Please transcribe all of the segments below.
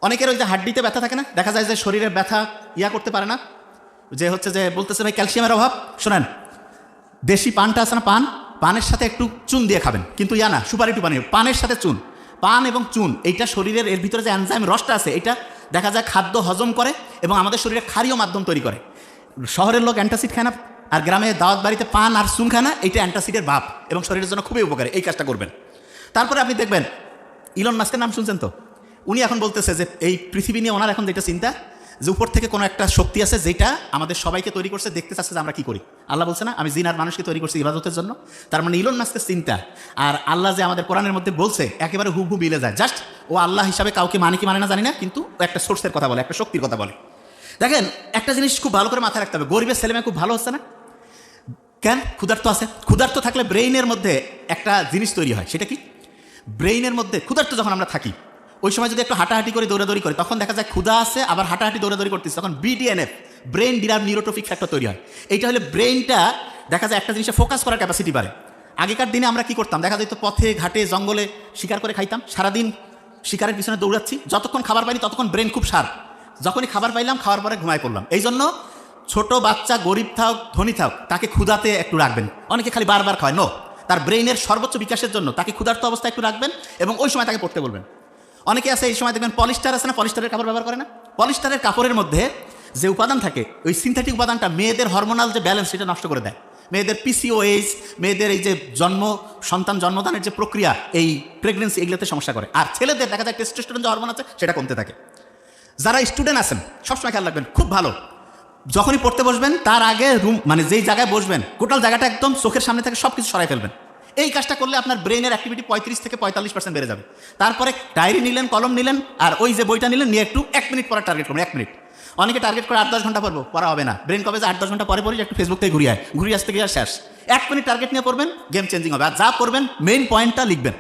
অনেকের ওই যে হাড্ডিতে ব্যথা থাকে না, দেখা যায় যে শরীরের ব্যথা করতে পারে না, যে হচ্ছে যে বলতেছে ভাই ক্যালসিয়ামের অভাব। শোনেন, দেশি পানটা আছে না, পানের সাথে একটু চুন দিয়ে খাবেন, কিন্তু না সুপারি টুপানি, পানের সাথে চুন। পান এবং চুন এইটা শরীরের এর ভিতরে যে এনজাইম রসটা আছে এটা দেখা যায় খাদ্য হজম করে এবং আমাদের শরীরে ক্ষারীয় মাধ্যম তৈরি করে। শহরের লোক অ্যান্টাসিড খায় না, আর গ্রামে দাওয়াত বাড়িতে পান আর চুন খায় না, এইটা অ্যান্টাসিডের ভাব এবং শরীরের জন্য খুবই উপকারী। এই কাজটা করবেন। তারপরে আপনি দেখবেন ইলন মাস্কের নাম শুনছেন তো, উনি এখন বলতেছে যে এই পৃথিবী নিয়ে ওনার এখন যেটা চিন্তা, যে উপর থেকে কোনো একটা শক্তি আছে যেটা আমাদের সবাইকে তৈরি করছে, দেখতে চাচ্ছে যে আমরা কি করি। আল্লাহ বলছে না, আমি জিন আর মানুষকে তৈরি করছি ইবাদতের জন্য। তার মানে ইলন মাস্কের চিন্তা আর আল্লাহ যে আমাদের কোরআনের মধ্যে বলছে একেবারে হুবহু মিলে যায়। জাস্ট ও আল্লাহ হিসাবে কাউকে মানে কি মানে না জানি না, কিন্তু একটা সোর্সের কথা বলে, একটা শক্তির কথা বলে। দেখেন, একটা জিনিস খুব ভালো করে মাথায় রাখতে হবে, গরিবের ছেলেমেয়ে খুব ভালো হচ্ছে না কেন? ক্ষুধার্ত আছে। ক্ষুধার্ত থাকলে ব্রেইনের মধ্যে একটা জিনিস তৈরি হয়, সেটা কি? ব্রেইনের মধ্যে ক্ষুধার্ত যখন আমরা থাকি, ওই সময় যদি একটু হাঁটাহাঁটি করে দৌড়াদৌড়ি করে, তখন দেখা যায় ক্ষুধা আছে আবার হাঁটাহাঁটি দৌড়াদৌড়ি করতেছে, তখন BDNF brain derived neurotrophic factor তৈরি হয়। এইটা হলে ব্রেইনটা দেখা যায় একটা জিনিসে ফোকাস করার ক্যাপাসিটি বাড়ে। আগেকার দিনে আমরা কি করতাম, দেখা যেত পথে ঘাটে জঙ্গলে শিকার করে খাইতাম, সারাদিন শিকারের পিছনে দৌড়াচ্ছি, যতক্ষণ খাবার পাইনি ততক্ষণ ব্রেন খুব শার্প, যখনই খাবার পাইলাম খাওয়ার পরে ঘুমায় পড়লাম। এই জন্য ছোট বাচ্চা গরিব থাক ধনী থাক তাকে ক্ষুধাতে একটু রাখবেন। অনেকে খালি বারবার খায়, নো, তার ব্রেইনের সর্বোচ্চ বিকাশের জন্য তাকে ক্ষুধার্ত অবস্থায় একটু রাখবেন এবং ওই সময় তাকে পড়তে বলবেন। অনেকে আছে এই সময় দেখবেন পলিস্টার আছে না, পলিস্টারের কাপড় ব্যবহার করে না, পলিস্টারের কাপড়ের মধ্যে যে উপাদান থাকে ওই সিনথেটিক উপাদানটা মেয়েদের হরমোনাল যে ব্যালেন্স সেটা নষ্ট করে দেয়। মেয়েদের PCOS, মেয়েদের এই যে সন্তান জন্মদানের যে প্রক্রিয়া, এই প্রেগনেন্সি, এগুলোতে সমস্যা করে। আর ছেলেদের দেখা যায় টেস্টোস্টেরন যে হরমোন আছে সেটা কমতে থাকে। যারা স্টুডেন্ট আছেন সবসময় খেয়াল রাখবেন, খুব ভালো, যখনই পড়তে বসবেন তার আগে রুম মানে যেই জায়গায় বসবেন টোটাল জায়গাটা একদম চোখের সামনে থেকে সব কিছু সরাই ফেলবেন। এই কাজটা করলে আপনার ব্রেনের অ্যাক্টিভিটি 35 থেকে 45% বেড়ে যাবে। তারপরে ডায়েরি নিলেন, কলম নিলেন, আর ওই যে বইটা নিলেন, নিয়ে একটু 1 মিনিট পরে টার্গেট করবেন। 1 মিনিট। অনেকে টার্গেট করে 8-10 ঘন্টা পড়বো, পড়া হবে না। ব্রেন কবে যে 8-10 ঘন্টা পরে একটু ফেসবুক থেকে ঘুরিয়ে আসতে গিয়ে শেষ। 1 মিনিট টার্গেট নিয়ে পড়বেন, গেম চেঞ্জিং হবে। আর যা করবেন মেইন পয়েন্টটা লিখবেন।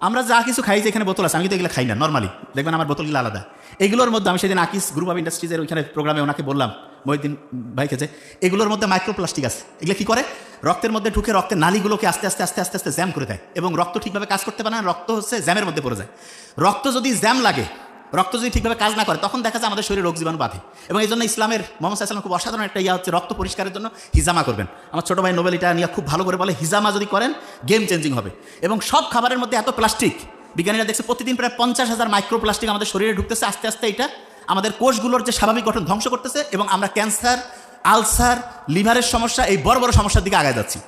আমরা যা কিছু খাই, যে এখানে বোতল আছে, আমি তো এগুলো খাই না নর্মালি, দেখবেন আমার বোতলগুলো আলাদা। এগুলোর মধ্যে আমি সেদিন আকিস গ্রুপ অফ ইন্ডাস্ট্রিজের ওইখানে প্রোগ্রামে ওনাকে বললাম, মহিউদ্দিন ভাইকে, যে এগুলোর মধ্যে মাইক্রোপ্লাস্টিক আছে। এগুলো কি করে? রক্তের মধ্যে ঢুকে রক্তের নালীগুলোকে আস্তে আস্তে আস্তে আস্তে আস্তে জ্যাম করে দেয় এবং রক্ত ঠিকভাবে কাজ করতে পারে না। রক্ত হচ্ছে জ্যামের মধ্যে পড়ে যায়। রক্ত যদি জ্যাম লাগে, রক্ত যদি ঠিকভাবে কাজ না করে, তখন দেখা যায় আমাদের শরীরে রোগ জীবাণু বাঁধে। এবং এই জন্য ইসলামের মোহাম্মদ সাল্লাল্লাহু আলাইহি ওয়াসাল্লাম খুব অসাধারণ একটা হচ্ছে, রক্ত পরিষ্কারের জন্য হিজামা করবেন। আমার ছোটো ভাই নোবেল এটা নিয়ে খুব ভালো করে বলে, হিজামা যদি করেন গেম চেঞ্জিং হবে। এবং সব খাবারের মধ্যে এত প্লাস্টিক, বিজ্ঞানীরা দেখছে প্রতিদিন প্রায় 50,000 মাইক্রোপ্লাস্টিক আমাদের শরীরে ঢুকতেছে। আস্তে আস্তে এটা আমাদের কোষগুলোর যে স্বাভাবিক গঠন ধ্বংস করতেছে এবং আমরা ক্যান্সার, আলসার, লিভারের সমস্যা, এই বড় বড় সমস্যার দিকে আগায় যাচ্ছি।